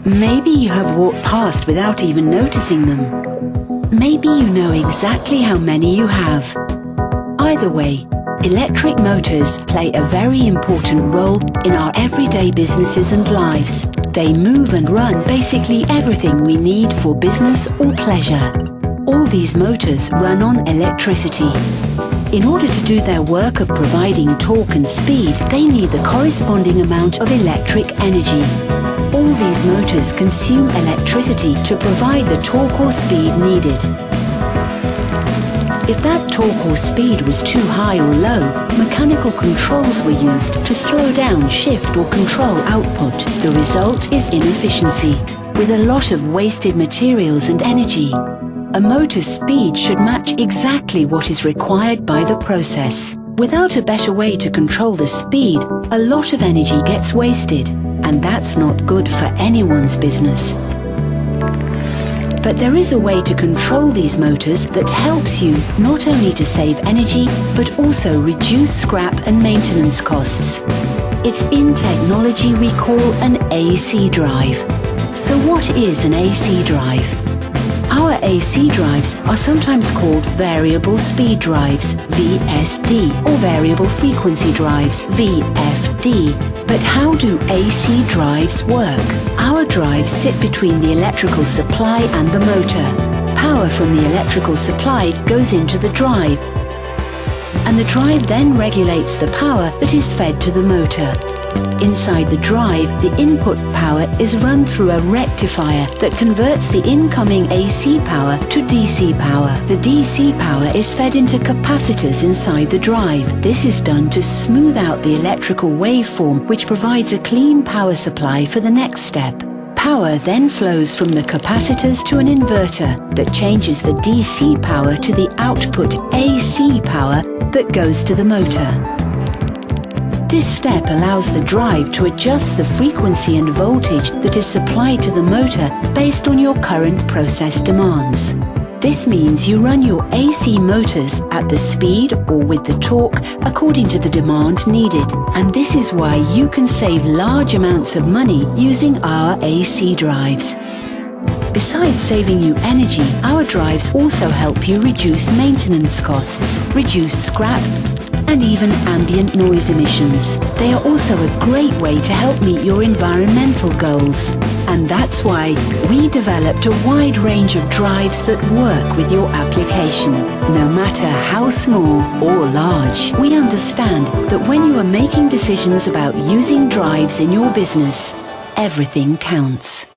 Maybe you have walked past without even noticing them. Maybe you know exactly how many you have. Either way, electric motors play a very important role in our everyday businesses and lives. They move and run basically everything we need for business or pleasure. All these motors run on electricity. In order to do their work of providing torque and speed, they need the corresponding amount of electric energy. All these motors consume electricity to provide the torque or speed needed. If that torque or speed was too high or low, mechanical controls were used to slow down, shift or control output. The result is inefficiency, with a lot of wasted materials and energy. A motor's speed should match exactly what is required by the process. Without a better way to control the speed, a lot of energy gets wasted, and that's not good for anyone's business. But there is a way to control these motors that helps you not only to save energy, but also reduce scrap and maintenance costs. It's in technology we call an AC drive. So what is an AC drive? Our AC drives are sometimes called variable speed drives, VSD, or variable frequency drives, VFD. But how do AC drives work? Our drives sit between the electrical supply and the motor. Power from the electrical supply goes into the drive, and the drive then regulates the power that is fed to the motor. Inside the drive, the input power is run through a rectifier that converts the incoming AC power to DC power. The DC power is fed into capacitors inside the drive. This is done to smooth out the electrical waveform, which provides a clean power supply for the next step. Power then flows from the capacitors to an inverter that changes the DC power to the output AC power that goes to the motor. This step allows the drive to adjust the frequency and voltage that is supplied to the motor based on your current process demands. This means you run your AC motors at the speed or with the torque according to the demand needed. And this is why you can save large amounts of money using our AC drives. Besides saving you energy, our drives also help you reduce maintenance costs, reduce scrap, and even ambient noise emissions. They are also a great way to help meet your environmental goals. And that's why we developed a wide range of drives that work with your application. No matter how small or large, we understand that when you are making decisions about using drives in your business, everything counts.